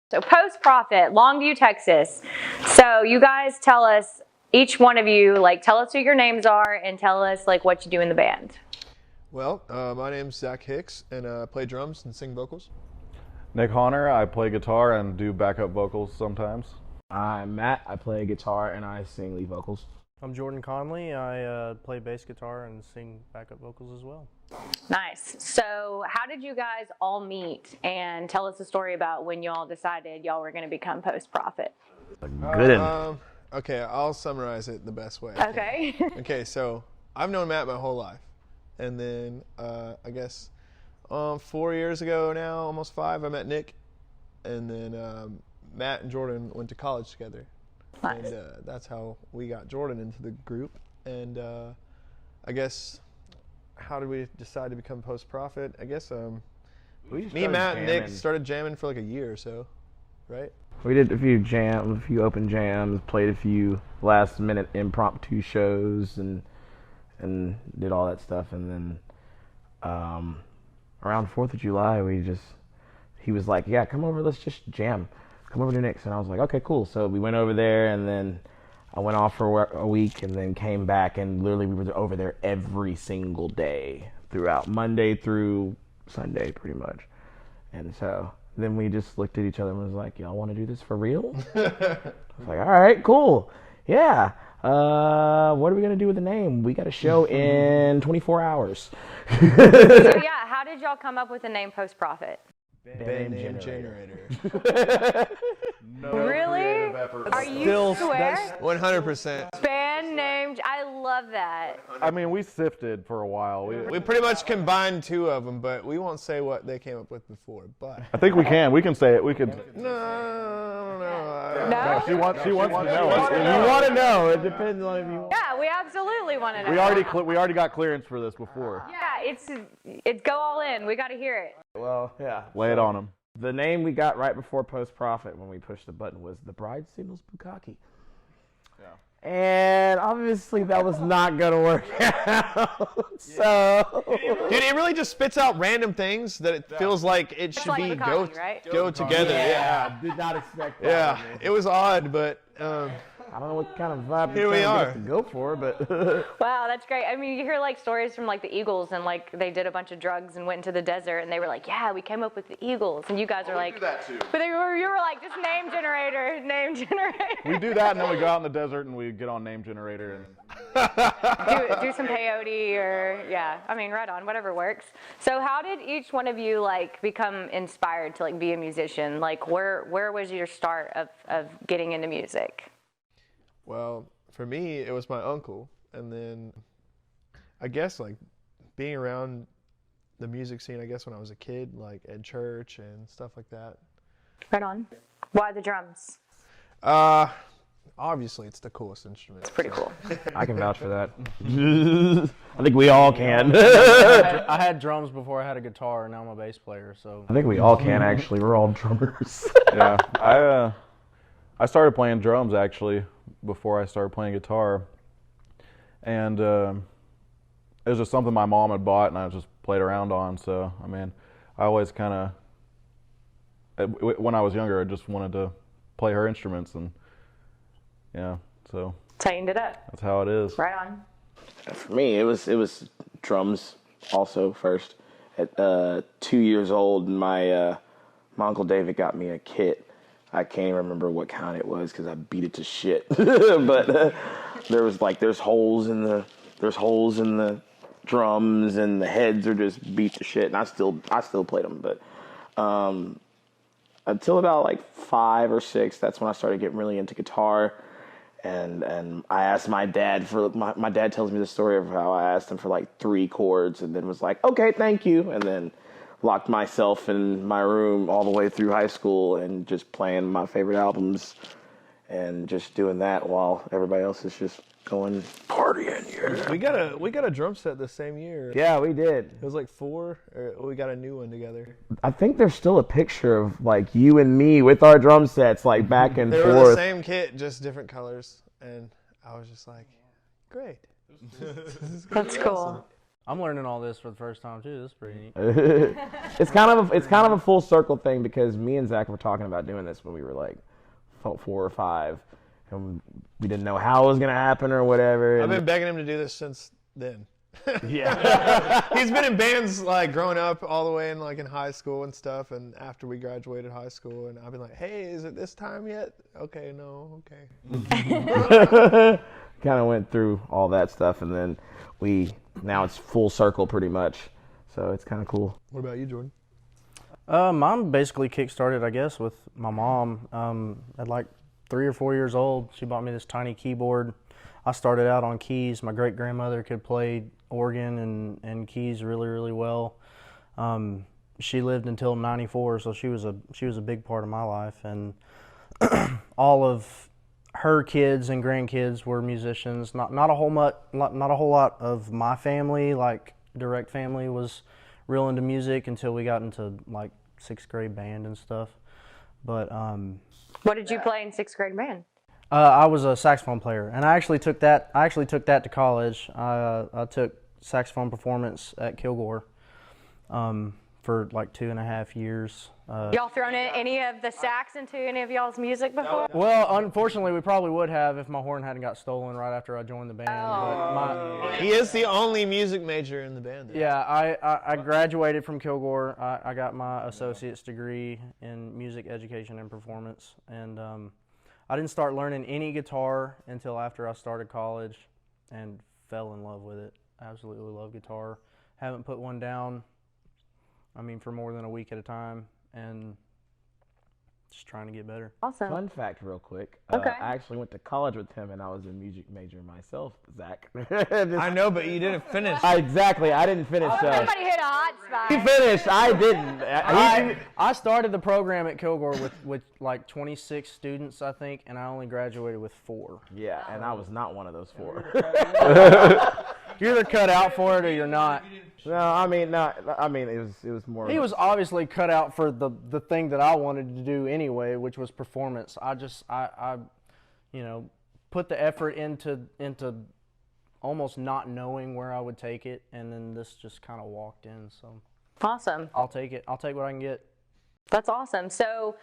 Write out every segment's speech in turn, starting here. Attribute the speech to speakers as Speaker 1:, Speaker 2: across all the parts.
Speaker 1: So post-profit, Longview, Texas. So you guys tell us, each one of you, like tell us who your names are and tell us like what you do in the band.
Speaker 2: Well, my name's Zach Hicks and I play drums and sing vocals.
Speaker 3: Nick Honor, I play guitar and do backup vocals sometimes.
Speaker 4: I'm Matt, I play guitar and I sing lead vocals.
Speaker 5: I'm Jordan Conley, I play bass guitar and sing backup vocals as well.
Speaker 1: Nice. So how did you guys all meet? And tell us a story about when you all decided y'all were going to become post-profit.
Speaker 4: Good one.
Speaker 2: Okay, I'll summarize it the best way.
Speaker 1: Okay.
Speaker 2: Okay, so I've known Matt my whole life. And then I guess 4 years ago now, almost 5, I met Nick. And then Matt and Jordan went to college together.
Speaker 1: Nice.
Speaker 2: And that's how we got Jordan into the group. And I guess, how did we decide to become post-profit? I guess me, Matt, and Nick started jamming for like a year or so, right?
Speaker 4: We did a few open jams, played a few last-minute impromptu shows, and did all that stuff. And then around 4th of July, he was like, yeah, come over, let's just jam. Come over to Nick's. And I was like, okay, cool. So we went over there, and then I went off for a week and then came back, and literally we were over there every single day throughout Monday through Sunday pretty much. And so then we just looked at each other and was like, y'all want to do this for real? I was like, all right, cool. Yeah. What are we going to do with the name? We got a show in 24 hours.
Speaker 1: So yeah, how did y'all come up with the name post-profit?
Speaker 2: Band name generator.
Speaker 3: No
Speaker 1: Really? Are you swear?
Speaker 2: 100%.
Speaker 1: Band named. I love that.
Speaker 3: I mean, we sifted for a while.
Speaker 2: We pretty much combined 2 of them, but we won't say what they came up with before. But
Speaker 3: I think we can. We can say it. We could.
Speaker 2: no.
Speaker 1: No?
Speaker 3: She wants to know.
Speaker 4: You want to know. It depends on if you.
Speaker 1: Yeah, we absolutely want to know.
Speaker 3: We already got clearance for this before.
Speaker 1: Yeah, it's go all in. We got to hear it.
Speaker 4: Well, yeah.
Speaker 3: Lay it on them.
Speaker 4: The name we got right before post-profit when we pushed the button was The Bride Signals Bukkake. Yeah. And obviously that was not going to work out. So.
Speaker 2: Dude, it really just spits out random things that it feels like it should
Speaker 1: like
Speaker 2: be
Speaker 1: Bukkake, right?
Speaker 2: go together. Yeah.
Speaker 4: Did not expect that.
Speaker 2: Yeah. It was odd, but
Speaker 4: I don't know what kind of vibe
Speaker 2: Here we are.
Speaker 4: to go for, but
Speaker 1: Wow, that's great. I mean, you hear like stories from like the Eagles, and like they did a bunch of drugs and went into the desert, and they were like, "Yeah, we came up with the Eagles," and you guys are like,
Speaker 3: do that too.
Speaker 1: But you were like, just name generator.
Speaker 3: We do that, and then we go out in the desert and we get on name generator and
Speaker 1: do some peyote or yeah. I mean, right on, whatever works. So, how did each one of you like become inspired to like be a musician? Like, where was your start of getting into music?
Speaker 2: well, for me, it was my uncle. And then I guess like being around the music scene, I guess when I was a kid, like at church and stuff like that.
Speaker 1: Right on. Why the drums?
Speaker 2: Obviously, it's the coolest instrument.
Speaker 1: It's pretty cool.
Speaker 4: I can vouch for that. I think we all can.
Speaker 5: I had drums before I had a guitar, and now I'm a bass player, so.
Speaker 4: I think we all can, actually. We're all drummers.
Speaker 3: yeah. I started playing drums actually before I started playing guitar, and it was just something my mom had bought and I just played around on. So I mean, I always kind of, when I was younger, I just wanted to play her instruments, and yeah, so
Speaker 1: Tightened it up.
Speaker 3: that's how it is.
Speaker 1: Right on.
Speaker 6: For me, it was drums also first. At 2 years old, my uncle David got me a kit. I can't even remember what kind it was because I beat it to shit. But there's holes in the drums, and the heads are just beat to shit. And I still played them, but until about like 5 or 6, that's when I started getting really into guitar. And I asked my dad for my dad tells me the story of how I asked him for like 3 chords, and then was like, okay, thank you, and then locked myself in my room all the way through high school and just playing my favorite albums and just doing that while everybody else is just going partying. Yeah.
Speaker 2: We got a drum set the same year.
Speaker 4: Yeah, we did.
Speaker 2: It was like 4. We got a new one together.
Speaker 4: I think there's still a picture of like you and me with our drum sets like back and
Speaker 2: They
Speaker 4: forth.
Speaker 2: were the same kit, just different colors, and I was just like, great.
Speaker 1: That's cool.
Speaker 5: I'm learning all this for the first time too. This is pretty neat.
Speaker 4: It's kind of a full circle thing because me and Zach were talking about doing this when we were like 4 or 5, and we didn't know how it was gonna happen or whatever.
Speaker 2: I've been begging him to do this since then.
Speaker 4: Yeah.
Speaker 2: He's been in bands like growing up all the way in like in high school and stuff, and after we graduated high school, and I've been like, hey, is it this time yet? Okay, no, okay.
Speaker 4: Kind of went through all that stuff, and then now it's full circle pretty much, so it's kind of cool.
Speaker 2: What about you, Jordan?
Speaker 5: Mine basically kick-started, I guess, with my mom. At like 3 or 4 years old, she bought me this tiny keyboard. I started out on keys. My great-grandmother could play organ and keys really, really well. She lived until 94, so she was a big part of my life, and all of her kids and grandkids were musicians. Not a whole lot of my family, like direct family, was real into music until we got into like 6th grade band and stuff. But
Speaker 1: What did you play in 6th grade band?
Speaker 5: I was a saxophone player, and I actually took that to college. I took saxophone performance at Kilgore for like 2.5 years.
Speaker 1: Y'all thrown in any of the sax into any of y'all's music before?
Speaker 5: Well, unfortunately, we probably would have if my horn hadn't got stolen right after I joined the band. But
Speaker 2: He is the only music major in the band.
Speaker 5: yeah, I graduated from Kilgore. I got my associate's degree in music education and performance, and I didn't start learning any guitar until after I started college, and fell in love with it. Absolutely love guitar. Haven't put one down, for more than a week at a time, and just trying to get better.
Speaker 1: Awesome.
Speaker 4: Fun fact real quick.
Speaker 1: Okay.
Speaker 4: I actually went to college with him, and I was a music major myself, Zach.
Speaker 2: I know, but you didn't finish.
Speaker 4: Exactly. I didn't finish.
Speaker 1: Somebody hit a hot spot.
Speaker 4: He finished. I didn't.
Speaker 5: I started the program at Kilgore with like 26 students, I think, and I only graduated with 4.
Speaker 4: Yeah, and I was not one of those 4.
Speaker 5: You're either cut out for it or you're not.
Speaker 4: No, it was more.
Speaker 5: He was obviously cut out for the thing that I wanted to do anyway, which was performance. I put the effort into almost not knowing where I would take it, and then this just kind of walked in. So
Speaker 1: Awesome.
Speaker 5: I'll take it. I'll take what I can get.
Speaker 1: That's awesome. So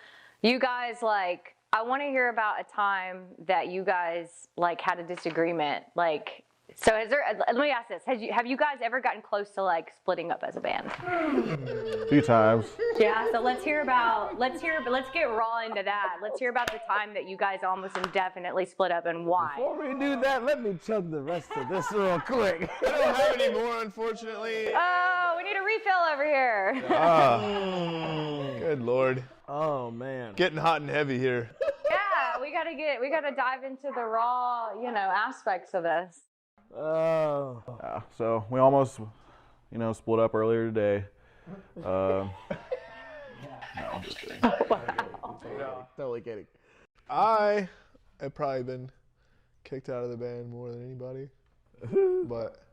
Speaker 1: you guys, like, I want to hear about a time that you guys like had a disagreement. Like, so let me ask this. Have you guys ever gotten close to like splitting up as a band?
Speaker 3: A few times.
Speaker 1: Yeah, so let's get raw into that. Let's hear about the time that you guys almost indefinitely split up and why.
Speaker 4: Before we do that, let me chug the rest of this real quick.
Speaker 2: I don't have any more, unfortunately.
Speaker 1: Oh, we need a refill over here.
Speaker 2: Good Lord.
Speaker 4: Oh man.
Speaker 2: Getting hot and heavy here.
Speaker 1: Yeah, we gotta dive into the raw, aspects of this.
Speaker 4: Oh.
Speaker 3: So we almost, split up earlier today. No, I'm just kidding.
Speaker 4: Totally kidding.
Speaker 2: I have probably been kicked out of the band more than anybody. But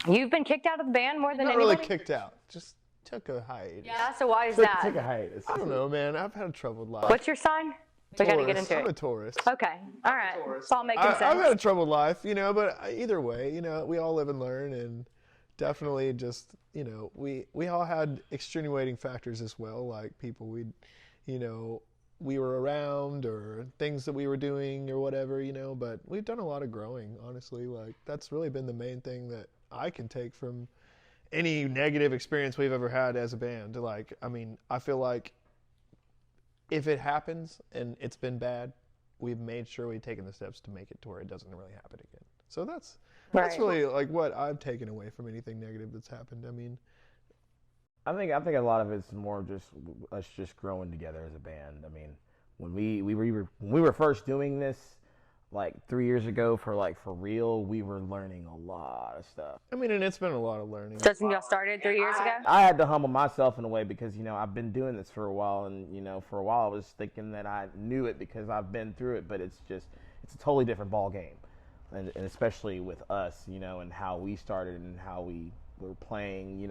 Speaker 1: You've been kicked out of the band more than
Speaker 2: not
Speaker 1: anybody?
Speaker 2: really kicked out. Just took a hiatus.
Speaker 1: Yeah, so why is that?
Speaker 4: Take a hiatus.
Speaker 2: I don't know, man. I've had a troubled life.
Speaker 1: What's your sign? We gotta get into
Speaker 2: I'm a
Speaker 1: it.
Speaker 2: Taurus.
Speaker 1: Okay, all right. It's all making sense.
Speaker 2: I've had a troubled life, but either way, we all live and learn, and definitely just, we all had extenuating factors as well, like people we were around or things that we were doing or whatever, but we've done a lot of growing, honestly. Like, that's really been the main thing that I can take from any negative experience we've ever had as a band. Like, I feel like if it happens and it's been bad, we've made sure we've taken the steps to make it to where it doesn't really happen again. So that's really like what I've taken away from anything negative that's happened.
Speaker 4: I think a lot of it's more just us just growing together as a band. When we were first doing this, like 3 years ago, for real, we were learning a lot of stuff.
Speaker 2: and it's been a lot of learning.
Speaker 1: So y'all started 3 years ago?
Speaker 4: I had to humble myself in a way because, I've been doing this for a while, and, for a while I was thinking that I knew it because I've been through it, but it's a totally different ball game. And especially with us, and how we started and how we were playing,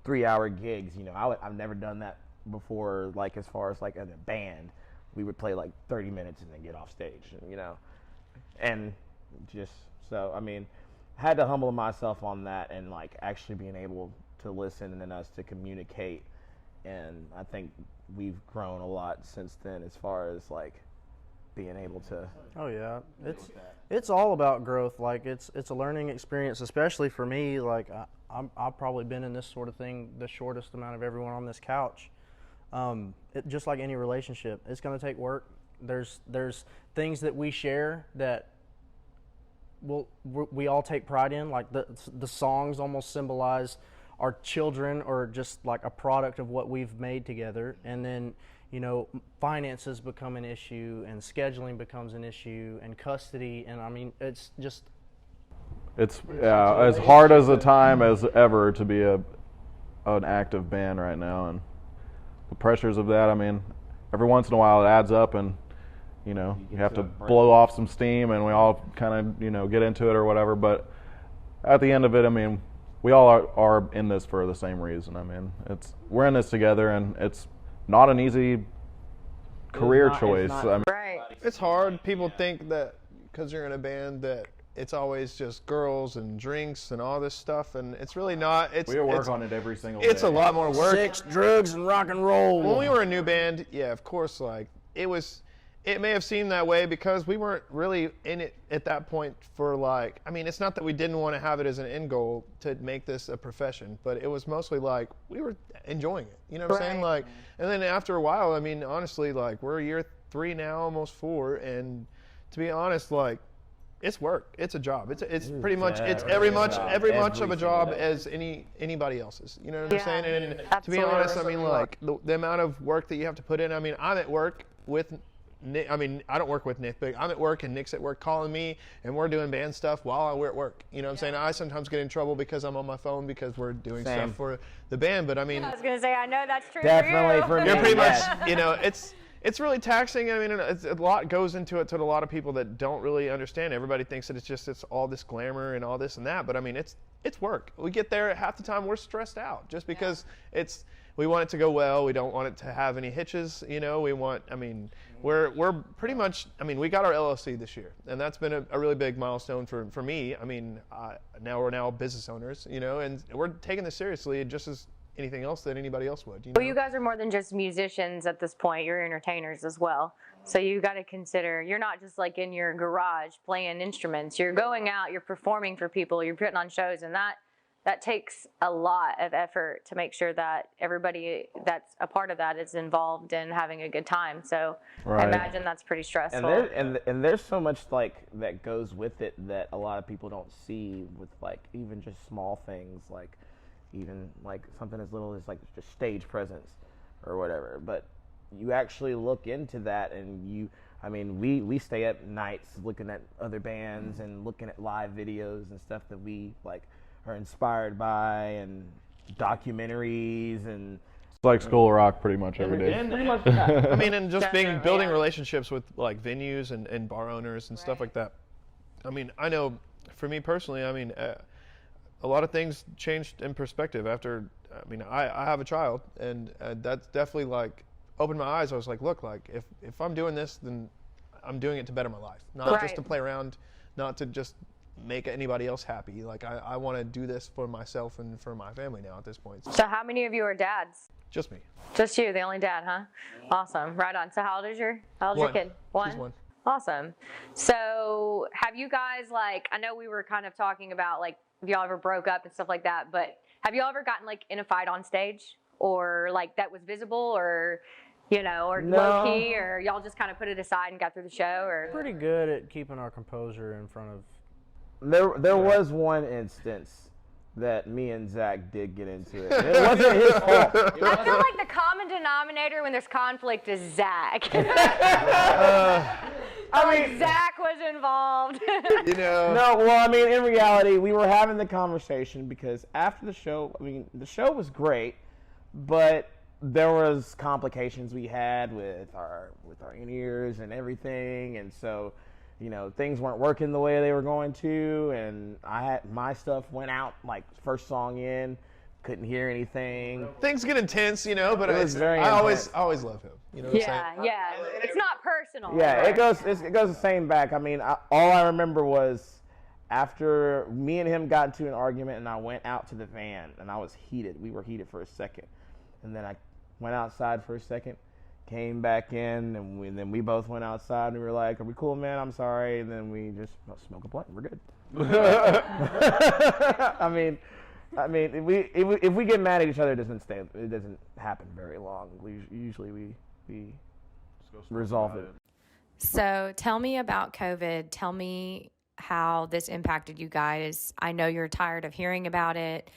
Speaker 4: 3-hour gigs. I've never done that before, like as far as like in a band. We would play like 30 minutes and then get off stage, and just so, had to humble myself on that and like actually being able to listen and then us to communicate. And I think we've grown a lot since then as far as like being able to.
Speaker 5: Oh yeah, it's all about growth. Like it's a learning experience, especially for me. Like I've probably been in this sort of thing the shortest amount of everyone on this couch. Just like any relationship, it's going to take work. There's things that we share that we all take pride in. Like the songs almost symbolize our children or just like a product of what we've made together. And then, you know, finances become an issue and scheduling becomes an issue and custody. And I mean, it's just.
Speaker 3: It's as hard as a time as ever to be an active band right now. And the pressures of that, I mean, every once in a while it adds up and, you know, you have to blow off some steam and we all kind of, you know, get into it or whatever. But at the end of it, I mean, we all are in this for the same reason. I mean, we're in this together and it's not an easy career choice.
Speaker 1: Right.
Speaker 2: It's hard. People think that because you're in a band that it's always just girls and drinks and all this stuff, and it's really not.
Speaker 3: We work on it every single day.
Speaker 2: It's a lot more work.
Speaker 5: Sex, drugs, and rock and roll.
Speaker 2: When we were a new band, yeah, of course, like it may have seemed that way because we weren't really in it at that point for like, I mean, it's not that we didn't want to have it as an end goal to make this a profession, but it was mostly like we were enjoying it. You know what I'm saying? Like, and then after a while, I mean, honestly, like we're year 3 now, almost 4, and to be honest, like, it's work. It's a job. It's pretty much every much of a job as anybody else's. You know what I'm saying? And to be honest, I mean, like the amount of work that you have to put in. I mean, I'm at work with Nick. I mean, I don't work with Nick, but I'm at work and Nick's at work calling me, and we're doing band stuff while we're at work. You know what I'm saying? I sometimes get in trouble because I'm on my phone because we're doing stuff for the band. But I mean,
Speaker 1: I was gonna say, I know that's true
Speaker 4: Definitely
Speaker 1: for you.
Speaker 4: for me.
Speaker 2: You're pretty much, you know, it's really taxing. I mean, a lot goes into it to a lot of people that don't really understand. Everybody thinks that it's all this glamour and all this and that, but I mean, it's work. We get there half the time we're stressed out just because we want it to go well. We don't want it to have any hitches. You know, we're pretty much. I mean, we got our LLC this year, and that's been a really big milestone for me. I mean, now we're business owners, you know, and we're taking this seriously just as anything else that anybody else would. You know?
Speaker 1: Well, you guys are more than just musicians at this point. You're entertainers as well. So you got to consider, you're not just like in your garage playing instruments. You're going out, you're performing for people, you're putting on shows, and that takes a lot of effort to make sure that everybody that's a part of that is involved in having a good time. So I imagine that's pretty stressful.
Speaker 4: And there's so much like that goes with it that a lot of people don't see with like even just small things like even like something as little as like just stage presence or whatever. But you actually look into that and we stay up nights looking at other bands and looking at live videos and stuff that we like are inspired by and documentaries and
Speaker 3: it's like School of Rock pretty much every day.
Speaker 4: And pretty much, yeah.
Speaker 2: I mean, and just building relationships with like venues and bar owners and stuff like that. I mean, I know for me personally, I mean, a lot of things changed in perspective after. I mean, I have a child, and that's definitely like opened my eyes. I was like, look, like if I'm doing this, then I'm doing it to better my life, not just to play around, not to just make anybody else happy. Like I want to do this for myself and for my family now at this point.
Speaker 1: So how many of you are dads?
Speaker 2: Just me.
Speaker 1: Just you, the only dad, huh? Awesome. Right on. So how old is your kid? One?
Speaker 2: She's 1.
Speaker 1: Awesome. So have you guys, like, I know we were kind of talking about like if y'all ever broke up and stuff like that, but have y'all ever gotten like in a fight on stage or like that was visible or, you know, or low key, or y'all just kind of put it aside and got through the show? Or
Speaker 5: Pretty good at keeping our composure in front of.
Speaker 4: There was one instance that me and Zach did get into it. It wasn't his fault.
Speaker 1: I feel like the common denominator when there's conflict is Zach. I mean, Zach was involved.
Speaker 2: You know.
Speaker 4: No, well, I mean, in reality, we were having the conversation because after the show, I mean, the show was great, but there was complications we had with our in-ears and everything, and so, you know, things weren't working the way they were going to, and my stuff went out like first song in, couldn't hear anything.
Speaker 2: Things get intense, you know, but I always love him. You know what I'm saying?
Speaker 1: Yeah. It's not personal.
Speaker 4: Yeah, it goes the same back. I mean, all I remember was after me and him got into an argument, and I went out to the van, and I was heated. We were heated for a second, and then I went outside for a second, came back in, and then we both went outside, and we were like, "Are we cool, man? I'm sorry." And then we just smoke a blunt. We're good. I mean, if we get mad at each other, it doesn't happen very long. Usually we resolve it.
Speaker 1: So tell me about COVID. Tell me how this impacted you guys. I know you're tired of hearing about it,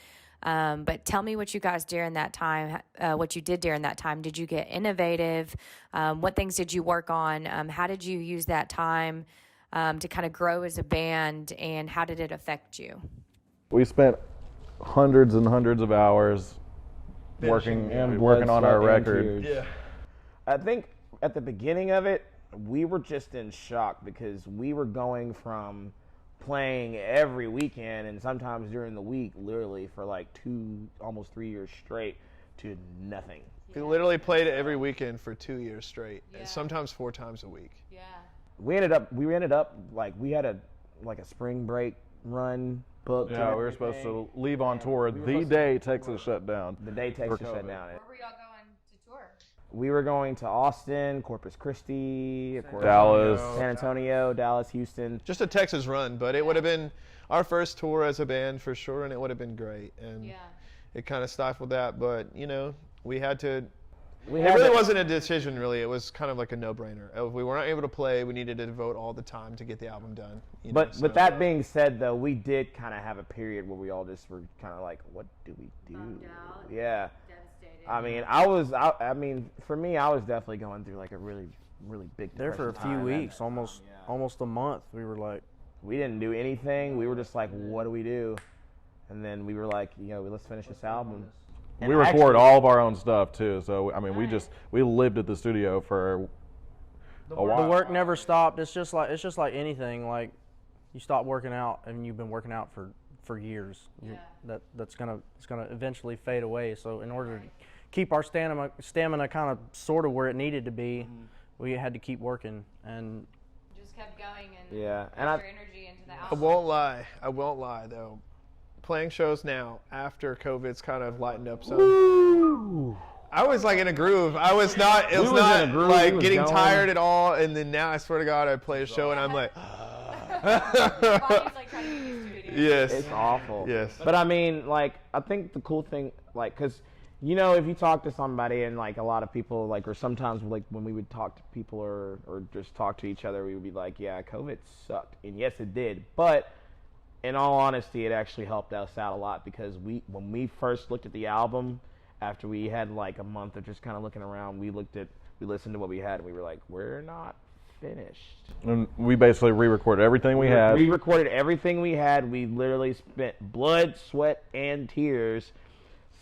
Speaker 1: but tell me what you guys during that time, what you did during that time. Did you get innovative? What things did you work on? How did you use that time to kind of grow as a band, and how did it affect you?
Speaker 3: We spent hundreds and hundreds of hours working on our record.
Speaker 2: Yeah.
Speaker 4: I think at the beginning of it, we were just in shock because we were going from playing every weekend and sometimes during the week, literally for like almost 3 years straight, to nothing.
Speaker 2: We literally played it every weekend for 2 years straight, and sometimes 4 times a week.
Speaker 1: Yeah.
Speaker 4: We ended up like we had a spring break run booked.
Speaker 3: Yeah, we were supposed to leave on tour the day Texas shut down.
Speaker 4: The day Texas shut down.
Speaker 1: Where were y'all going to tour?
Speaker 4: We were going to Austin, Corpus Christi,
Speaker 3: Dallas,
Speaker 4: San Antonio, Dallas, Houston.
Speaker 2: Just a Texas run, but it would have been our first tour as a band for sure, and it would have been great. And it kind of stifled that, but we had to. It really wasn't a decision, really. It was kind of like a no-brainer. If we weren't able to play, we needed to devote all the time to get the album done.
Speaker 4: With that being said, though, we did kind of have a period where we all just were kind of like, what do we do?
Speaker 1: Bummed out.
Speaker 4: Yeah.
Speaker 1: Devastated.
Speaker 4: I mean, for me, I was definitely going through like a really, really big
Speaker 5: There for a
Speaker 4: depression
Speaker 5: few
Speaker 4: time.
Speaker 5: weeks, almost a month. We were like,
Speaker 4: We didn't do anything. We were just like, what do we do? And then we were like, let's finish this album.
Speaker 3: We record all of our own stuff too, so I mean, we lived at the studio for a while.
Speaker 5: the work never stopped. It's just like anything. Like you stop working out, and you've been working out for years. It's gonna eventually fade away. So in order to keep our stamina kind of sort of where it needed to be, we had to keep working and
Speaker 1: Just kept going and
Speaker 4: and
Speaker 1: your energy into the
Speaker 2: I
Speaker 1: album.
Speaker 2: won't lie though. Playing shows now after COVID's kind of lightened up some. I was like in a groove. I was not. It was not like getting tired at all. And then now, I swear to God, I play a show and I'm like,
Speaker 1: Your body's like trying to get used to it.
Speaker 2: yes,
Speaker 4: it's awful.
Speaker 2: yes.
Speaker 4: But I mean, like, I think the cool thing, like, because, if you talk to somebody and, like, a lot of people, like, or sometimes, like, when we would talk to people or just talk to each other, we would be like, yeah, COVID sucked. And yes, it did. But in all honesty, it actually helped us out a lot because when we first looked at the album, after we had, like, a month of just kind of looking around, we listened to what we had, and we were like, we're not finished.
Speaker 3: And we basically re-recorded everything we had.
Speaker 4: We recorded everything we had. We literally spent blood, sweat, and tears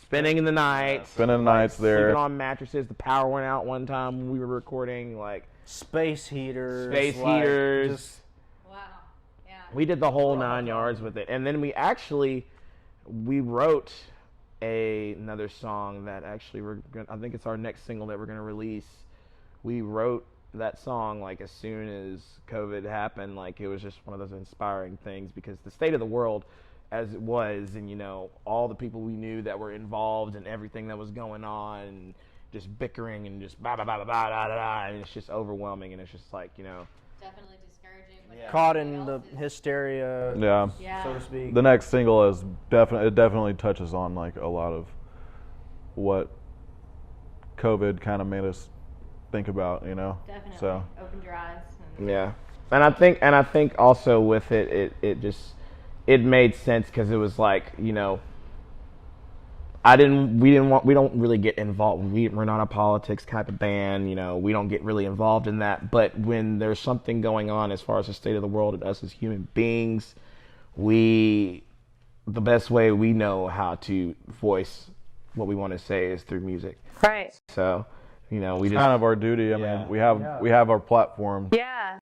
Speaker 4: spending the nights.
Speaker 3: Spending the nights there.
Speaker 4: Sleeping on mattresses. The power went out one time when we were recording. Like
Speaker 5: space heaters.
Speaker 1: Wow. Yeah.
Speaker 4: We did the whole 9 yards with it. And then we wrote another song that actually I think it's our next single that we're going to release. We wrote that song like as soon as COVID happened. Like it was just one of those inspiring things because the state of the world as it was, and all the people we knew that were involved and everything that was going on, and just bickering and just blah blah blah blah blah blah blah, and it's just overwhelming, and it's just like
Speaker 1: Definitely discouraging.
Speaker 5: Caught in the hysteria, so to speak.
Speaker 3: The next single is definitely touches on like a lot of what COVID kind of made us think about,
Speaker 1: Definitely.
Speaker 3: So
Speaker 1: Opened your eyes.
Speaker 4: Yeah, and I think also with it made sense because it was like we don't really get involved. We're not a politics type of band, we don't get really involved in that. But when there's something going on as far as the state of the world and us as human beings, the best way we know how to voice what we want to say is through music.
Speaker 1: Right.
Speaker 4: So, we just
Speaker 3: kind of our duty. I mean, we have our platform.
Speaker 1: Yeah.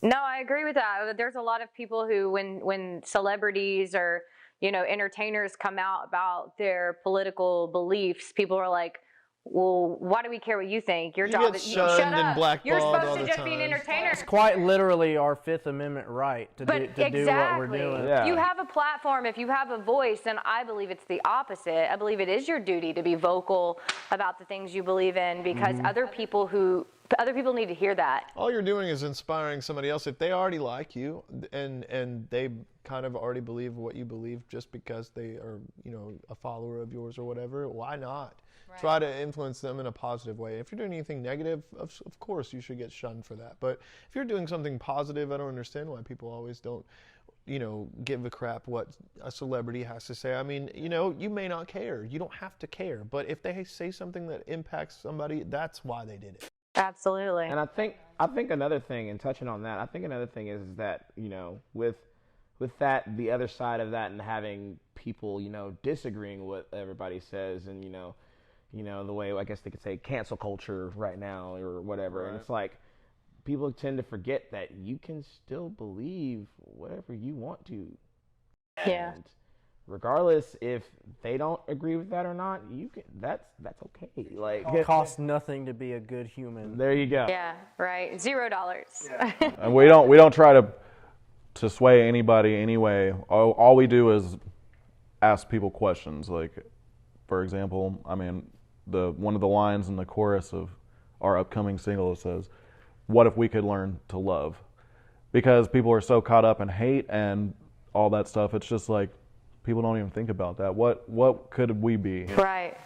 Speaker 1: No, I agree with that. There's a lot of people who, when celebrities or, entertainers come out about their political beliefs, people are like, well, why do we care what you think? Your
Speaker 2: You
Speaker 1: job
Speaker 2: get
Speaker 1: is
Speaker 2: shunned
Speaker 1: shut
Speaker 2: and
Speaker 1: up.
Speaker 2: blackballed
Speaker 1: You're supposed
Speaker 2: all
Speaker 1: to
Speaker 2: the
Speaker 1: just be an
Speaker 2: time.
Speaker 1: entertainer.
Speaker 5: It's quite literally our Fifth Amendment right to do what we're doing.
Speaker 4: Yeah.
Speaker 1: If you have a platform, if you have a voice, then I believe it's the opposite. I believe it is your duty to be vocal about the things you believe in, because other people need to hear that.
Speaker 2: All you're doing is inspiring somebody else. If they already like you and they kind of already believe what you believe just because they are, a follower of yours or whatever, why not? Right. Try to influence them in a positive way. If you're doing anything negative, of course you should get shunned for that. But if you're doing something positive, I don't understand why people always don't, give a crap what a celebrity has to say. I mean, you may not care. You don't have to care. But if they say something that impacts somebody, that's why they did it.
Speaker 1: Absolutely.
Speaker 6: And I think another thing, and touching on that, I think another thing is that, with that, the other side of that, and having people, disagreeing with what everybody says, and, the way, I guess they could say, cancel culture right now or whatever. Right. And it's like, people tend to forget that you can still believe whatever you want to.
Speaker 1: Yeah.
Speaker 6: And regardless if they don't agree with that or not, you can. That's okay. Like,
Speaker 5: It costs nothing to be a good human.
Speaker 6: there you go.
Speaker 1: Yeah, right. $0. Yeah.
Speaker 3: And we don't try to sway anybody anyway. All we do is ask people questions. Like, for example, I mean, one of the lines in the chorus of our upcoming single says, "What if we could learn to love?" Because people are so caught up in hate and all that stuff. It's just like people don't even think about that. What could we be?
Speaker 1: Right.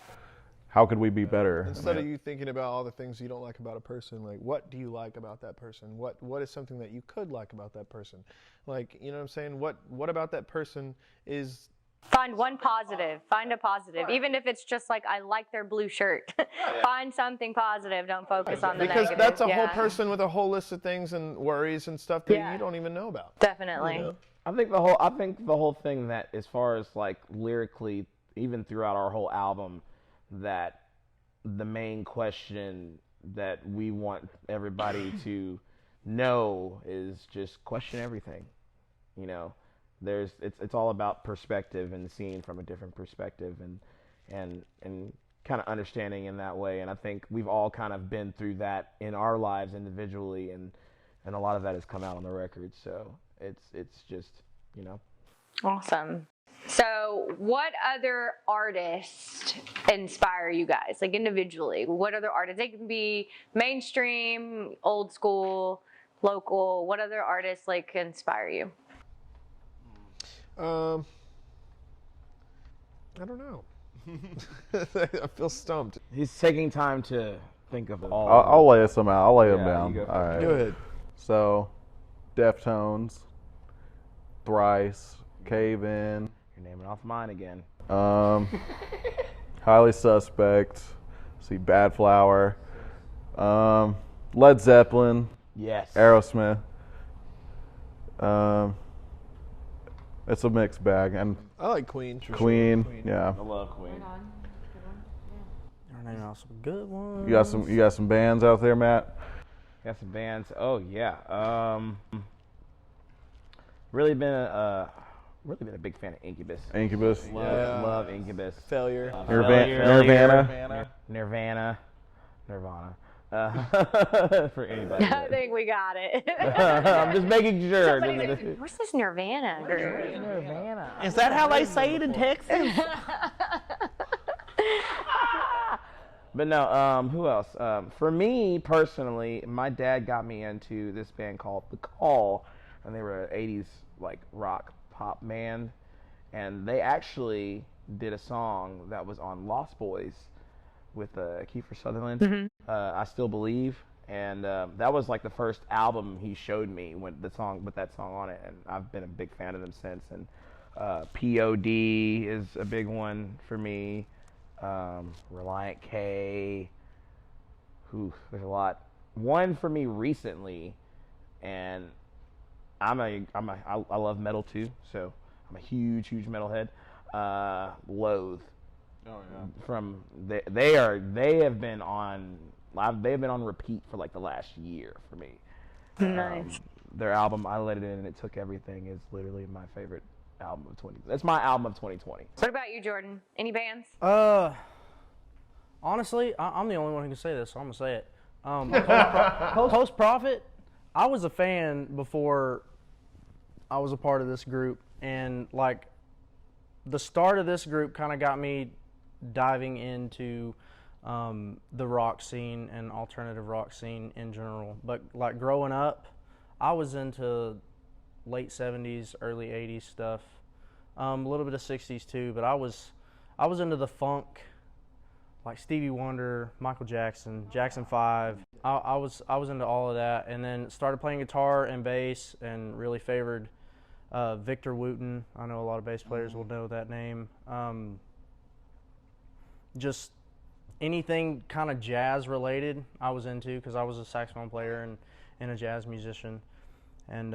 Speaker 3: How could we be better?
Speaker 2: Instead of you thinking about all the things you don't like about a person, like, what do you like about that person? What is something that you could like about that person? Like, you know what I'm saying? What about that person is...
Speaker 1: Find one positive. Find a positive. Right. Even if it's just like, I like their blue shirt. Find something positive. Don't focus on the
Speaker 2: because
Speaker 1: negative.
Speaker 2: That's a whole person with a whole list of things and worries and stuff that you don't even know about.
Speaker 1: Definitely.
Speaker 6: I think the whole thing, that as far as like lyrically, even throughout our whole album, that the main question that we want everybody to know is just question everything. It's all about perspective and seeing from a different perspective and kind of understanding in that way. And I think we've all kind of been through that in our lives individually, and a lot of that has come out on the record. So it's just,
Speaker 1: Awesome. So what other artists inspire you guys, like individually? What other artists? They can be mainstream, old school, local. What other artists like inspire you?
Speaker 2: I don't know. I feel stumped.
Speaker 6: He's taking time to think of all.
Speaker 3: I'll lay some out. I'll lay them down.
Speaker 6: Go
Speaker 3: all right.
Speaker 2: Go ahead.
Speaker 3: So, Deftones, Thrice, Cave In.
Speaker 6: You're naming off mine again.
Speaker 3: Highly Suspect. See, Bad Flower. Led Zeppelin.
Speaker 6: Yes.
Speaker 3: Aerosmith. It's a mixed bag, and
Speaker 2: I like Queen.
Speaker 3: Queen. Yeah.
Speaker 6: I love Queen.
Speaker 5: You're naming off some good ones.
Speaker 3: You got some bands out there, Matt?
Speaker 6: Got some bands. Oh yeah. Really been a big fan of Incubus.
Speaker 3: Incubus.
Speaker 6: Love Incubus.
Speaker 2: Failure.
Speaker 3: Nirvana.
Speaker 6: Nirvana. For anybody.
Speaker 1: I think we got it.
Speaker 6: I'm just making sure.
Speaker 1: What's this Nirvana group?
Speaker 6: Nirvana. Is that how they say it in Texas? But no, who else? For me personally, my dad got me into this band called The Call, and they were an 80s like rock pop band, and they actually did a song that was on Lost Boys with Kiefer Sutherland.
Speaker 1: Mm-hmm.
Speaker 6: I Still Believe, and that was like the first album he showed me with that song on it, and I've been a big fan of them since. And P.O.D. is a big one for me. Reliant K. There's a lot. One for me recently, and I love metal too, so I'm a huge metalhead. Loathe.
Speaker 3: Oh yeah.
Speaker 6: From they have been on repeat for like the last year for me.
Speaker 1: Nice.
Speaker 6: Their album I Let It In and It Took Everything is literally my favorite album of 2020. That's my album of 2020.
Speaker 1: What about you, Jordan? Any bands?
Speaker 5: Honestly, I'm the only one who can say this, so I'm gonna say it. Post Profit, I was a fan before I was a part of this group, and like the start of this group kind of got me diving into the rock scene and alternative rock scene in general. But like growing up, I was into late 70s, early 80s stuff, a little bit of 60s too. But I was into the funk, like Stevie Wonder, Michael Jackson, Jackson 5. I was into all of that, and then started playing guitar and bass, and really favored Victor Wooten. I know a lot of bass players will know that name. Just anything kind of jazz related I was into, because I was a saxophone player and a jazz musician. And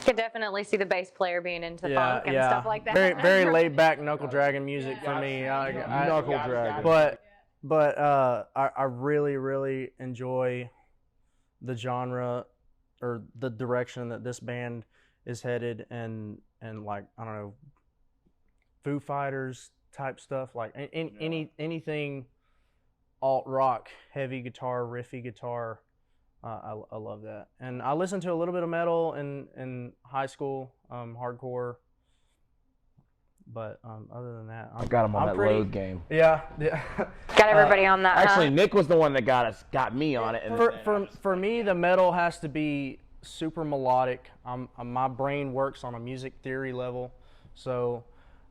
Speaker 1: could definitely see the bass player being into funk and stuff like that.
Speaker 5: Very laid back knuckle dragging music for me.
Speaker 3: Knuckle dragging.
Speaker 5: But I really enjoy the genre or the direction that this band is headed, and like, I don't know, Foo Fighters type stuff, like anything alt rock, heavy guitar, riffy guitar. I love that. And I listened to a little bit of metal in high school, hardcore. But other than that,
Speaker 4: I got him on that load game.
Speaker 5: Yeah.
Speaker 1: Got everybody on that.
Speaker 4: Actually, Nick was the one that got me on it. And
Speaker 5: for me, the metal has to be super melodic. My brain works on a music theory level, so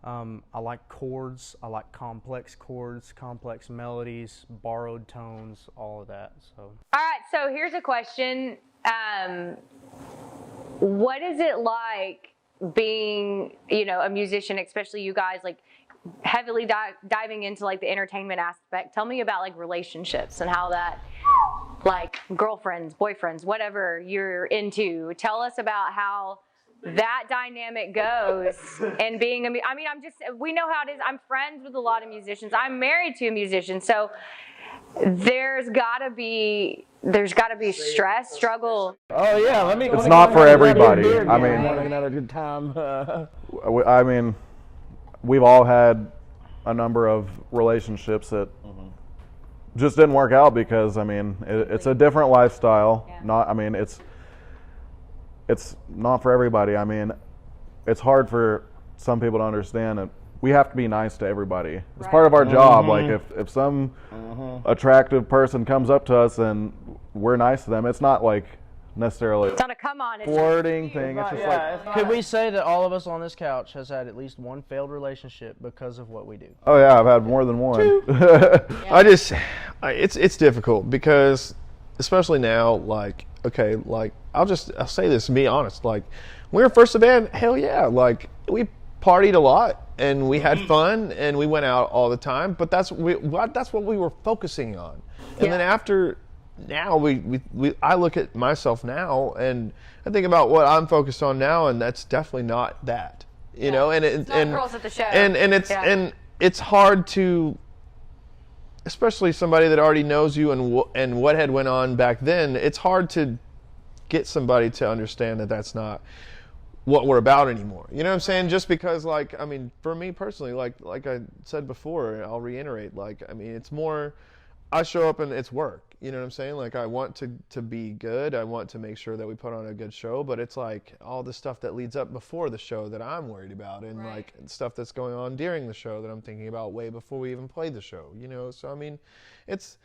Speaker 5: I like chords. I like complex chords, complex melodies, borrowed tones, all of that. So.
Speaker 1: All right. So here's a question. What is it like being, a musician, especially you guys, like heavily diving into like the entertainment aspect? Tell me about like relationships and how that, like girlfriends, boyfriends, whatever you're into. Tell us about how that dynamic goes. And being we know how it is. I'm friends with a lot of musicians. I'm married to a musician, so there's gotta be stress, struggle.
Speaker 4: Oh yeah,
Speaker 3: It's not for everybody. I mean,
Speaker 4: another good time.
Speaker 3: I mean, we've all had a number of relationships that just didn't work out because, I mean, it's a different lifestyle. Yeah. It's not for everybody. I mean, it's hard for some people to understand that we have to be nice to everybody. It's part of our job. Like if some attractive person comes up to us and we're nice to them, it's not like necessarily
Speaker 1: it's not a come on
Speaker 3: flirting thing. It's just like,
Speaker 5: could we say that all of us on this couch has had at least one failed relationship because of what we do?
Speaker 3: Oh yeah, I've had more than one.
Speaker 2: It's difficult because, especially now, like, okay, like I'll say this and be honest. Like, when we were first a band, hell yeah, like we partied a lot and we had fun and we went out all the time. But that's what we were focusing on. And then after. Now I look at myself now and I think about what I'm focused on now, and that's definitely not that, you know. And
Speaker 1: it's not girls at the show.
Speaker 2: And it's hard to, especially somebody that already knows you and what had went on back then. It's hard to get somebody to understand that that's not what we're about anymore. You know what I'm saying? Just because, like, I mean, for me personally, like I said before, I'll reiterate. Like, I mean, it's more. I show up and it's work. You know what I'm saying? Like, I want to be good. I want to make sure that we put on a good show, but it's like all the stuff that leads up before the show that I'm worried about, and like stuff that's going on during the show that I'm thinking about way before we even play the show, you know? So, I mean, it's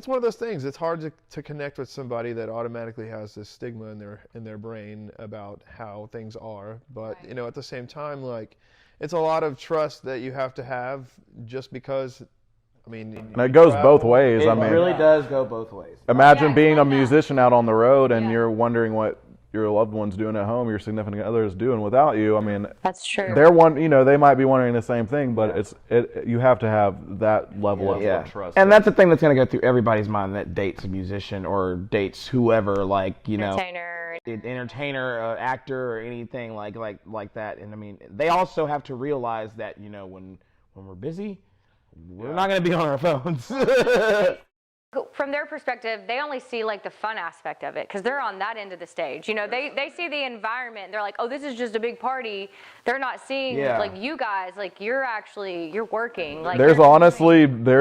Speaker 2: one of those things. It's hard to connect with somebody that automatically has this stigma in their brain about how things are, but you know, at the same time, like, it's a lot of trust that you have to have just because. I mean,
Speaker 3: and it goes both ways.
Speaker 4: It really does go both ways.
Speaker 3: Imagine being a musician out on the road and you're wondering what your loved one's doing at home, your significant other is doing without you. I mean,
Speaker 1: that's true.
Speaker 3: They might be wondering the same thing, but you have to have that level of trust.
Speaker 4: And that's the thing that's going to go through everybody's mind that dates a musician or dates whoever, like, entertainer, actor, or anything like that. And I mean, they also have to realize that, you know, when we're busy, we're not going to be on our phones.
Speaker 1: From their perspective, they only see like the fun aspect of it because they're on that end of the stage. You know, they see the environment. They're like, oh, this is just a big party. They're not seeing like you guys, like you're working. Like
Speaker 3: there's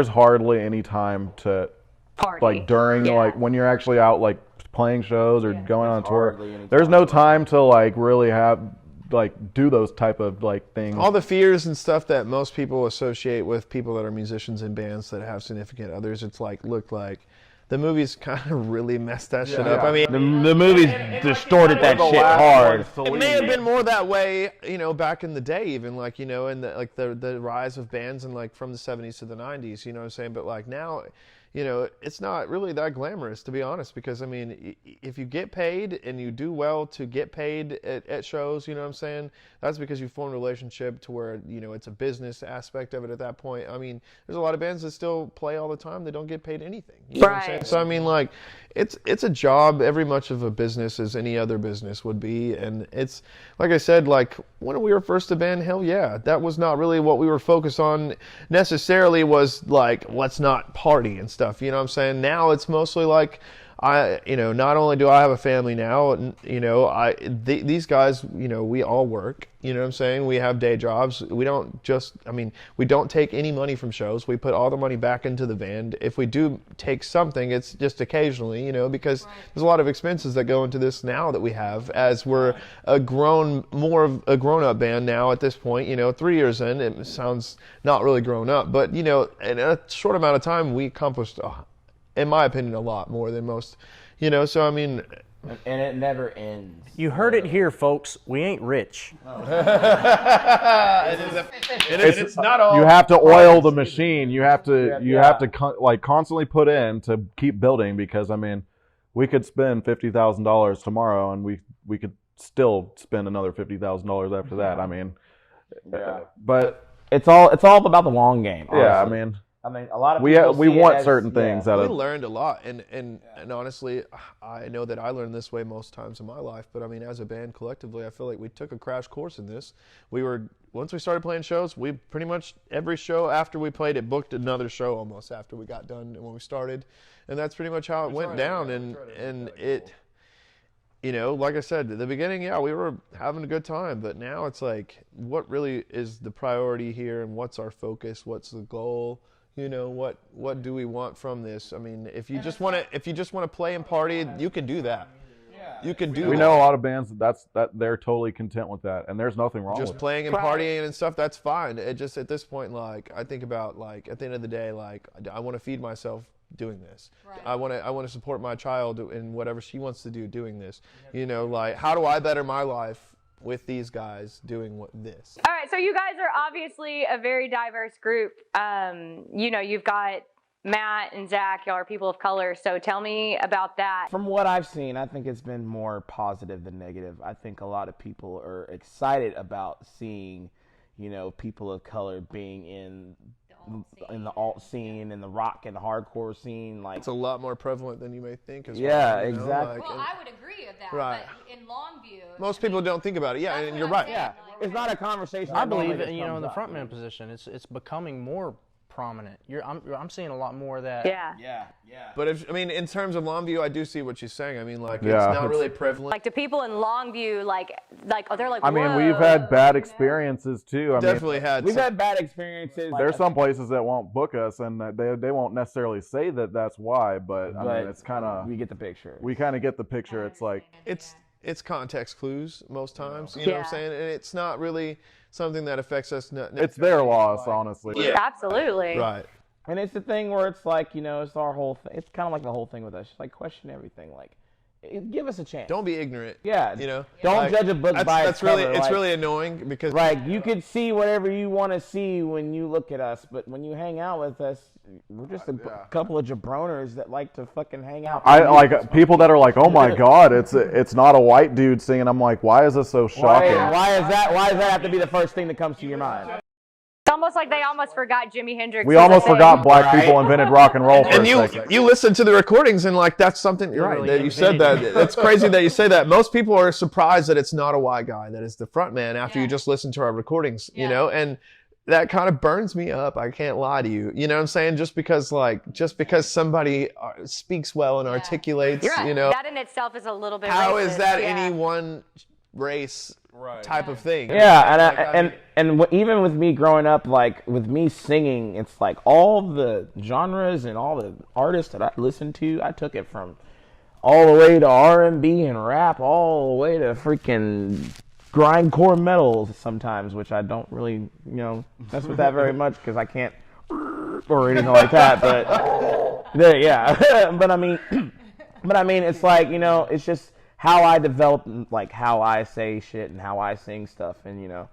Speaker 3: hardly any time to
Speaker 1: party.
Speaker 3: Like during like when you're actually out like playing shows or going on tour. There's no time to like really do those type of like things.
Speaker 2: All the fears and stuff that most people associate with people that are musicians in bands that have significant others, it's like, look, like the movies kind of really messed that shit up. I mean,
Speaker 4: the movies distorted that shit hard.
Speaker 2: It may have been more that way, you know, back in the day, even like, you know, in the rise of bands and like from the 70s to the 90s, you know what I'm saying? But like now, you know, it's not really that glamorous, to be honest, because, I mean, if you get paid and you do well to get paid at shows, you know what I'm saying, that's because you formed a relationship to where, you know, it's a business aspect of it at that point. I mean, there's a lot of bands that still play all the time that don't get paid anything. You know what I'm saying? So, I mean, like, it's a job every much of a business as any other business would be. And it's, like I said, like, when we were first a band, hell yeah, that was not really what we were focused on necessarily, was like, let's not party and stuff. You know what I'm saying? Now it's mostly like, not only do I have a family now, you know, these guys, you know, we all work, you know what I'm saying? We have day jobs. We don't we don't take any money from shows. We put all the money back into the band. If we do take something, it's just occasionally, you know, because there's a lot of expenses that go into this now that we have, as we're more of a grown-up band now at this point, you know, 3 years in. It sounds not really grown up, but, you know, in a short amount of time, we accomplished in my opinion, a lot more than most, you know, so I mean.
Speaker 4: And it never ends.
Speaker 5: You heard it here, folks. We ain't rich.
Speaker 2: It's not all.
Speaker 3: You have to oil the machine. You have to constantly put in to keep building, because, I mean, we could spend $50,000 tomorrow and we could still spend another $50,000 after that. I mean, but
Speaker 4: it's all about the long game. Honestly.
Speaker 3: Yeah, I mean,
Speaker 4: a lot of people
Speaker 3: we want certain things out of.
Speaker 2: We learned a lot, and honestly, I know that I learned this way most times in my life. But I mean, as a band collectively, I feel like we took a crash course in this. Once we started playing shows, we pretty much every show after we played it booked another show almost after we got done when we started, and that's pretty much how it went down. And it, you know, like I said at the beginning, yeah, we were having a good time, but now it's like, what really is the priority here, and what's our focus? What's the goal? You know, what do we want from this? I mean, if you just want to play and party, you can do that. You can do that.
Speaker 3: We know a lot of bands that they're totally content with that, and there's nothing wrong with it.
Speaker 2: Just playing and partying and stuff, that's fine. It just, at this point, like, I think about, like, at the end of the day, like, I want to feed myself doing this. Right. I want to support my child in whatever she wants to do doing this. You know, like, how do I better my life with these guys doing this?
Speaker 1: All right, so you guys are obviously a very diverse group. You know, you've got Matt and Zach, y'all are people of color, so tell me about that.
Speaker 4: From what I've seen, I think it's been more positive than negative. I think a lot of people are excited about seeing, you know, people of color being in the alt scene, in the rock and hardcore scene. Like,
Speaker 2: it's a lot more prevalent than you may think as well.
Speaker 4: Yeah, exactly.
Speaker 7: Well, I would agree with that.
Speaker 2: Right.
Speaker 7: But in Longview,
Speaker 2: most people don't think about it. Yeah, and you're right.
Speaker 4: Yeah, it's not a conversation.
Speaker 5: I believe it. You know, in the frontman position, it's becoming more prominent. I'm seeing a lot more of that.
Speaker 1: Yeah.
Speaker 2: But in terms of Longview, I do see what she's saying. I mean, like, it's not really prevalent.
Speaker 1: Like, to people in Longview, they're like,
Speaker 3: I mean, we've had bad experiences too.
Speaker 4: We've had bad experiences.
Speaker 3: There's some places that won't book us, and they won't necessarily say that that's why. But I mean, it's kind of,
Speaker 4: we get the picture.
Speaker 3: We kind of get the picture. It's like
Speaker 2: it's context clues most times. You know what I'm saying? And it's not really something that affects us.
Speaker 3: It's their loss, honestly.
Speaker 1: Yeah. Absolutely.
Speaker 2: Right.
Speaker 4: And it's the thing where it's like, you know, it's our whole thing. It's kind of like the whole thing with us. Like, question everything. Like, give us a chance.
Speaker 2: Don't be ignorant.
Speaker 4: Yeah.
Speaker 2: You know.
Speaker 4: Don't judge a book by its cover.
Speaker 2: It's really annoying because
Speaker 4: you could see whatever you want to see when you look at us, but when you hang out with us, we're just a couple of jabroners that like to fucking hang out.
Speaker 3: I like people that are like, oh my god, it's not a white dude singing. I'm like, why is this so shocking?
Speaker 4: Why does that have to be the first thing that comes to your mind?
Speaker 1: It's almost like they almost forgot Jimi Hendrix.
Speaker 3: We almost forgot black people invented rock and roll.
Speaker 2: And you listen to the recordings and like, that's something. You're right. That you said that. It's crazy that you say that. Most people are surprised that it's not a white guy that is the front man after you just listen to our recordings. You know, and that kind of burns me up. I can't lie to you. You know what I'm saying? Just because somebody speaks well and articulates,
Speaker 1: You're right.
Speaker 2: you know.
Speaker 1: That in itself is a little bit
Speaker 2: How
Speaker 1: racist.
Speaker 2: is that any one race type of thing?
Speaker 4: Yeah, even with me growing up, like with me singing, it's like all the genres and all the artists that I listened to, I took it from all the way to R&B and rap, all the way to freaking grindcore metal sometimes, which I don't really, mess with that very much because I can't or anything like that. But yeah, but I mean, it's like, it's just how I develop, like how I say shit and how I sing stuff, and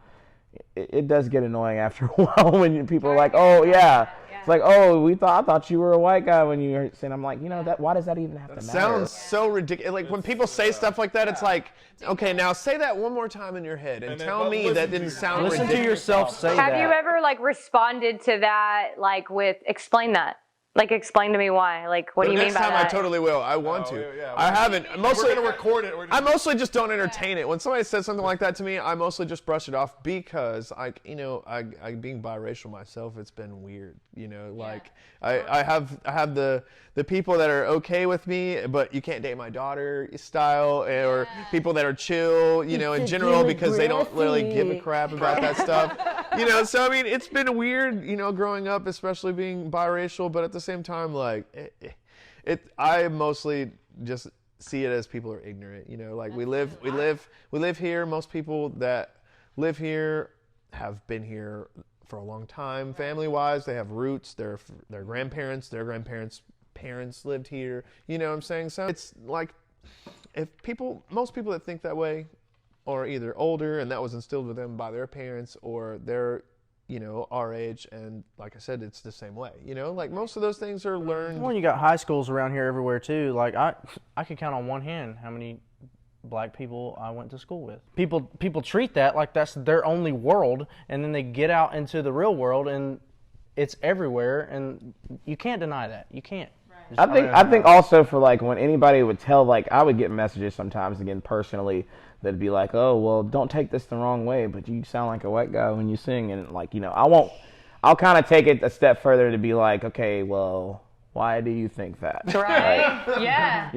Speaker 4: it does get annoying after a while when people are like, oh yeah. It's like, oh, I thought you were a white guy when you were saying. I'm like, that. Why does that even have to matter?
Speaker 2: Sounds so ridiculous. Like when people say stuff like that, it's like, okay, now say that one more time in your head and tell me that didn't sound ridiculous.
Speaker 5: Listen to yourself say that.
Speaker 1: Have you ever like responded to that like with explain that? Like, explain to me why. Like, what do you mean by that?
Speaker 2: Next time I totally will. I want to.
Speaker 3: Yeah,
Speaker 2: I haven't. Mostly,
Speaker 3: we're going to record it.
Speaker 2: I mostly just don't entertain it. When somebody says something like that to me, I mostly just brush it off because, I being biracial myself, it's been weird. Like, I have the people that are okay with me, but you can't date my daughter style, or people that are chill, in general, because they don't really give a crap about that stuff. So I mean, it's been weird, growing up, especially being biracial, but at the same time, like, I mostly just see it as people are ignorant, like we live here. Most people that live here have been here for a long time, family-wise. They have roots. Their grandparents, parents lived here. You know what I'm saying? So it's like, most people that think that way are either older and that was instilled with them by their parents, or they're, our age, and like I said, it's the same way. Like most of those things are learned.
Speaker 5: Well, you got high schools around here everywhere too. Like I could count on one hand how many black people I went to school with. People treat that like that's their only world, and then they get out into the real world and it's everywhere, and you can't deny that. You can't.
Speaker 4: I think also for like when anybody would tell, like I would get messages sometimes, again personally, that'd be like, oh well, don't take this the wrong way, but you sound like a white guy when you sing, and like I'll kind of take it a step further to be like, okay, well, why do you think that?
Speaker 1: Right. Like, yeah.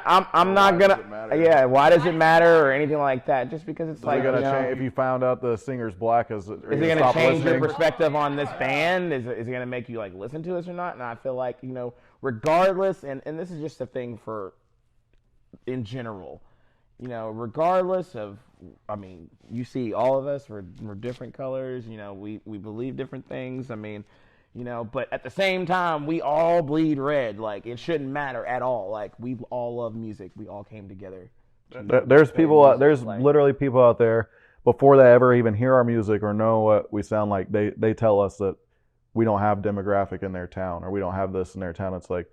Speaker 4: I'm not gonna. Yeah. Why does it matter or anything like that? Just because it's like,
Speaker 3: if you found out the singer's black, is it
Speaker 4: gonna change your perspective on this band? Is it gonna make you like listen to us or not? And I feel like regardless, and this is just a thing for in general. Regardless of, I mean, you see all of us, we're different colors, we believe different things, I mean, but at the same time, we all bleed red, like, it shouldn't matter at all, like, we all love music, we all came together.
Speaker 3: There's literally people out there, before they ever even hear our music or know what we sound like, they tell us that we don't have demographic in their town, or we don't have this in their town. It's like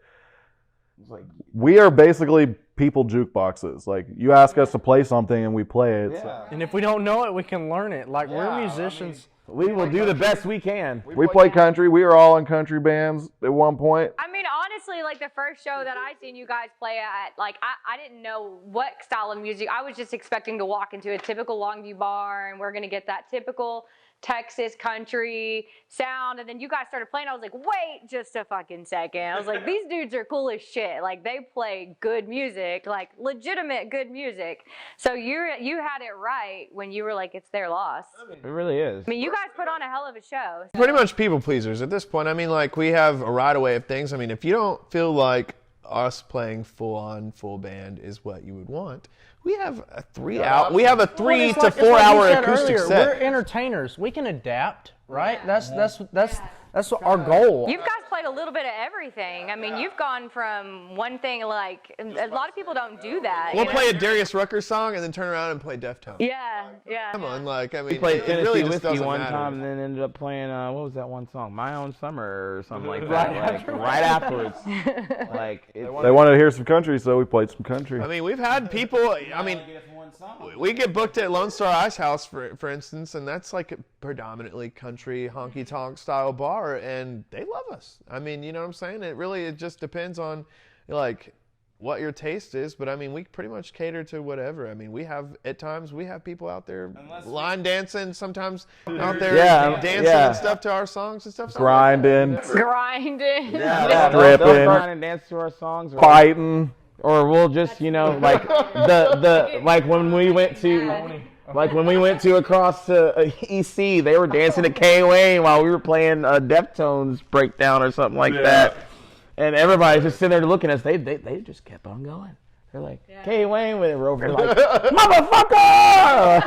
Speaker 3: we are basically people jukeboxes. Like, you ask us to play something and we play it.
Speaker 5: Yeah. And if we don't know it, we can learn it. Like, we're musicians.
Speaker 4: We will do the best we can.
Speaker 3: We play country. We were all in country bands at one point.
Speaker 1: I mean, honestly, like the first show that I seen you guys play at, like I didn't know what style of music. I was just expecting to walk into a typical Longview bar and we're gonna get that typical Texas country sound, and then you guys started playing. I was like, wait just a fucking second. I was like, these dudes are cool as shit. Like, they play good music, like legitimate good music. So you had it right when you were like, it's their loss.
Speaker 4: It really is.
Speaker 1: I mean, you guys put on a hell of a show.
Speaker 2: Pretty much people pleasers at this point. I mean, like, we have a right away of things. I mean, if you don't feel like us playing full band is what you would want, we have a 3 to 4 hour acoustic set.
Speaker 5: We're entertainers. We can adapt, right? That's our goal.
Speaker 1: You guys played a little bit of everything. I mean, you've gone from one thing, like, a lot of people don't do that.
Speaker 2: We'll play a Darius Rucker song and then turn around and play Deftones.
Speaker 1: Yeah.
Speaker 2: Come on, like, I mean,
Speaker 4: we played
Speaker 2: it really just
Speaker 4: Whiskey
Speaker 2: doesn't
Speaker 4: one
Speaker 2: matter.
Speaker 4: time and then ended up playing, what was that one song? My Own Summer or something like that. Right afterwards. Like,
Speaker 3: they wanted to hear some country, so we played some country.
Speaker 2: I mean, we've had people, I mean, we get booked at Lone Star Ice House, for instance, and that's like a predominantly country honky-tonk style bar, and they love us. I mean, you know what I'm saying? It just depends on, like, what your taste is, but I mean, we pretty much cater to whatever. I mean, at times we have people out there line dancing, sometimes out there dancing and stuff to our songs and stuff.
Speaker 3: Grinding.
Speaker 1: Grinding.
Speaker 4: Yeah,
Speaker 3: Stripping.
Speaker 4: they'll grind and dance to our songs.
Speaker 3: Fighting.
Speaker 4: Or we'll just, like like when we went to across to EC, they were dancing to K Wayne while we were playing Deftones breakdown or something like that. And everybody's just sitting there looking at us. They just kept on going. They're like, K Wayne, when we're over like, motherfucker!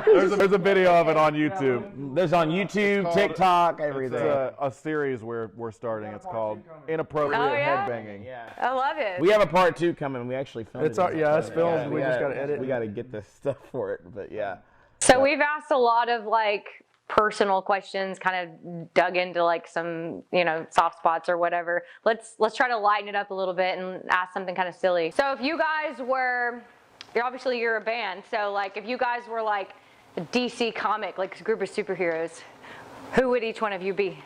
Speaker 3: There's a video of it on YouTube.
Speaker 4: There's on YouTube, TikTok, everything.
Speaker 3: It's a series we're starting. It's called Inappropriate Headbanging.
Speaker 4: Yeah.
Speaker 1: I love it.
Speaker 4: We have a part 2 coming. We actually filmed it.
Speaker 5: It's filmed. We just got to edit.
Speaker 4: We got to get the stuff for it, but yeah.
Speaker 1: So we've asked a lot of like personal questions, kind of dug into like some, soft spots or whatever. Let's try to lighten it up a little bit and ask something kind of silly. So if you guys you're a band. So like if you guys were like a DC comic, like a group of superheroes, who would each one of you be?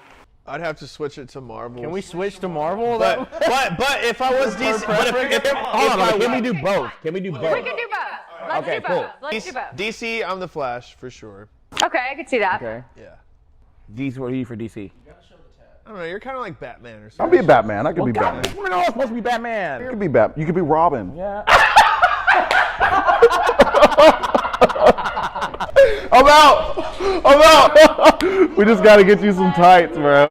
Speaker 2: I'd have to switch it to Marvel.
Speaker 5: Can we switch to Marvel?
Speaker 6: But if I was DC,
Speaker 4: Can we do both? Can we do both?
Speaker 1: We can do both. Let's do both. Let's do both.
Speaker 2: DC, I'm the Flash for sure.
Speaker 1: Okay, I could see that.
Speaker 4: Okay.
Speaker 2: Yeah.
Speaker 4: What are you for DC?
Speaker 2: I don't know. You're kind of like Batman or
Speaker 3: I'll
Speaker 2: something.
Speaker 3: be Batman. I could be Batman.
Speaker 4: We're not all supposed to be Batman.
Speaker 3: You could be Batman. You could be Robin.
Speaker 4: Yeah.
Speaker 3: I'm out. We just got to get you some tights, bro.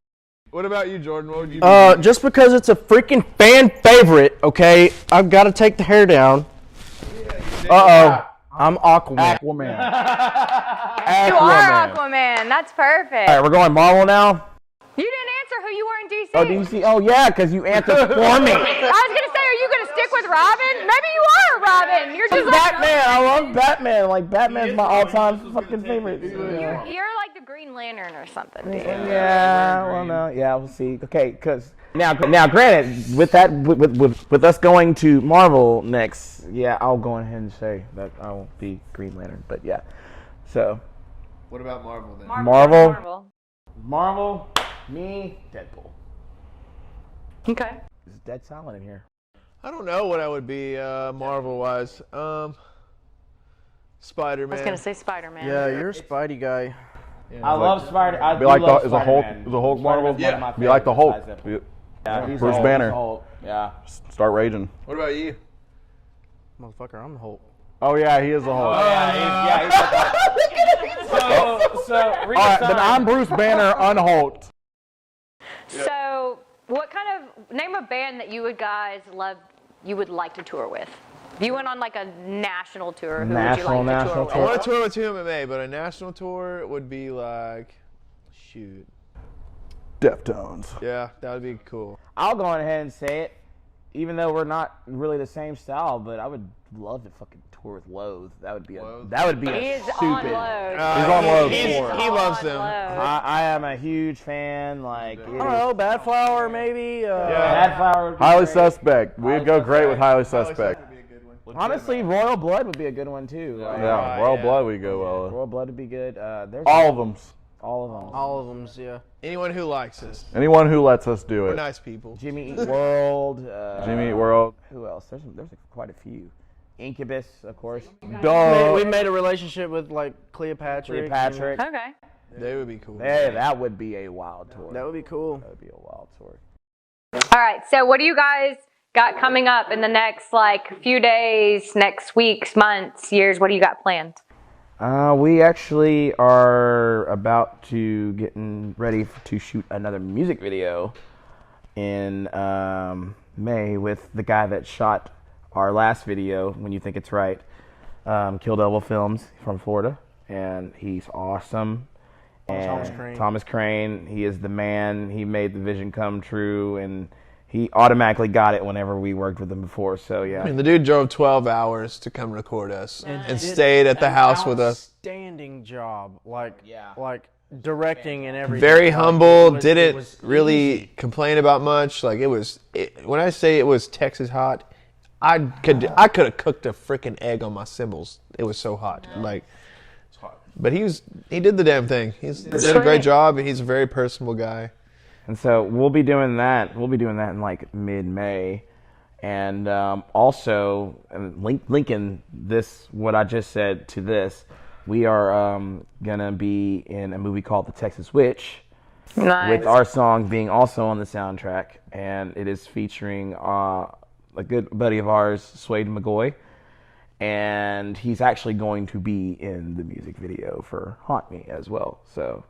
Speaker 2: What about you, Jordan? What would you be?
Speaker 5: Just because it's a freaking fan favorite, okay, I've got to take the hair down. I'm Aquaman.
Speaker 1: You are Aquaman. That's perfect.
Speaker 4: All right, we're going Marvel now.
Speaker 1: You didn't answer who you were in DC.
Speaker 4: Oh, DC? Oh, yeah, because you answered for me.
Speaker 1: I was going to say, are you going to stick with Robin? Maybe you are a Robin. You're just like
Speaker 4: Batman. I love Batman. Like, Batman's my all-time fucking favorite.
Speaker 1: You're like the Green Lantern or something, dude.
Speaker 4: Yeah, well, no. Yeah, we'll see. Okay, because now, granted, with that, with us going to Marvel next, yeah, I'll go ahead and say that I won't be Green Lantern. But, yeah. So.
Speaker 2: What about Marvel then?
Speaker 4: Marvel, me, Deadpool.
Speaker 1: Okay.
Speaker 4: It's dead silent in here.
Speaker 2: I don't know what I would be Marvel-wise. Spider-Man.
Speaker 1: I was going to say Spider-Man.
Speaker 5: Yeah, you're a Spidey guy.
Speaker 2: Yeah.
Speaker 4: I love Spider. I
Speaker 3: Be like
Speaker 4: love
Speaker 3: is a Hulk Marvel?
Speaker 2: Yeah.
Speaker 3: Be like the Hulk.
Speaker 4: Yeah, he's
Speaker 3: Bruce
Speaker 4: Hulk,
Speaker 3: Banner.
Speaker 4: he's Hulk. Yeah.
Speaker 3: Start raging.
Speaker 2: What about you?
Speaker 5: Motherfucker, I'm the Hulk.
Speaker 3: Oh yeah, he is the Hulk.
Speaker 4: So
Speaker 3: All right, then I'm Bruce Banner unhulked.
Speaker 1: So, what kind of name a band that you would like to tour with? If you went on like a national tour, who would you like to tour with?
Speaker 2: I want to tour with 2MMA, but a national tour would be like, shoot.
Speaker 3: Deftones.
Speaker 2: Yeah, that would be cool.
Speaker 4: I'll go on ahead and say it. Even though we're not really the same style, but I would love to fucking tour with Loathe. That would be
Speaker 1: He
Speaker 4: a
Speaker 1: is
Speaker 4: stupid.
Speaker 1: on Loathe.
Speaker 3: He's on Loathe.
Speaker 2: He loves them.
Speaker 4: I am a huge fan. Like,
Speaker 5: I don't know, Bad Flower maybe.
Speaker 4: Bad Flower. would be
Speaker 3: Highly
Speaker 4: great.
Speaker 3: suspect. We'd go great with Highly Suspect.
Speaker 4: Honestly, Royal Blood would be a good one too. Like,
Speaker 3: Yeah, Royal Blood we go well.
Speaker 4: Royal Blood would be good. There's
Speaker 3: All of them.
Speaker 4: all of them.
Speaker 5: All of them, yeah.
Speaker 2: Anyone who likes us.
Speaker 3: Anyone who lets us do
Speaker 2: We're
Speaker 3: it.
Speaker 2: nice people.
Speaker 4: Jimmy Eat World.
Speaker 3: Jimmy Eat World.
Speaker 4: Who else? There's quite a few. Incubus, of course.
Speaker 3: Duh.
Speaker 5: We made a relationship with like Cleopatra.
Speaker 1: Okay.
Speaker 2: They would be cool.
Speaker 4: Hey, that would be a wild tour.
Speaker 5: That would be cool.
Speaker 4: That would be a wild tour.
Speaker 1: All right. So, what do you guys got coming up in the next like few days, next weeks, months, years? What do you got planned?
Speaker 4: We actually are about to getting ready to shoot another music video in May with the guy that shot our last video, When You Think It's Right, Kill Devil Films from Florida, and he's awesome. And Thomas Crane, he is the man. He made the vision come true, and he automatically got it whenever we worked with him before. So yeah.
Speaker 2: I mean, the dude drove 12 hours to come record us and stayed at the house with us.
Speaker 5: Outstanding job, like directing and everything.
Speaker 2: Very humble. Didn't
Speaker 5: was
Speaker 2: really
Speaker 5: easy.
Speaker 2: complain about much. Like when I say it was Texas hot, I could have cooked a freaking egg on my cymbals. It was so hot. Like, but he did the damn thing. He did a great job. He's a very personable guy.
Speaker 4: And so we'll be doing that. We'll be doing that in like mid-May, And also, linking this, what I just said to this, we are gonna be in a movie called The Texas Witch,
Speaker 1: Nice.
Speaker 4: with our song being also on the soundtrack, and it is featuring a good buddy of ours, Swade McGoy, and he's actually going to be in the music video for Haunt Me as well. So,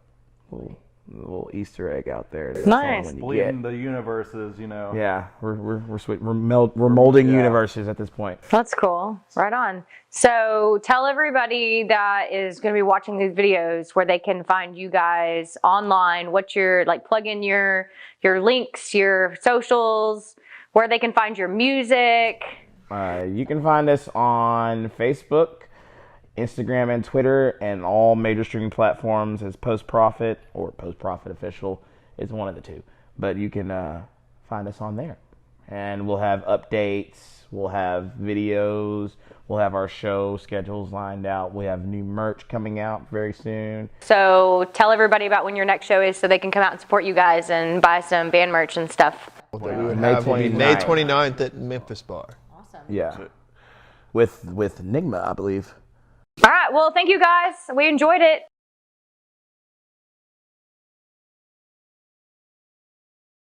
Speaker 4: little Easter egg out there.
Speaker 1: Nice.
Speaker 3: Bleeding the universes, you know.
Speaker 4: Yeah, we're sweet. We're molding universes at this point.
Speaker 1: That's cool. Right on. So tell everybody that is going to be watching these videos where they can find you guys online. What's your, like, plug in your links, your socials, where they can find your music.
Speaker 4: You can find us on Facebook, Instagram, and Twitter, and all major streaming platforms as Post Profit or Post Profit Official. It's one of the two. But you can find us on there. And we'll have updates, we'll have videos, we'll have our show schedules lined out. We have new merch coming out very soon.
Speaker 1: So tell everybody about when your next show is so they can come out and support you guys and buy some band merch and stuff.
Speaker 2: What we would
Speaker 4: May
Speaker 2: have would be
Speaker 4: 29th.
Speaker 2: May 29th at Memphis Bar.
Speaker 1: Awesome.
Speaker 4: Yeah. With Nigma, I believe.
Speaker 1: All right. Well, thank you guys. We enjoyed it.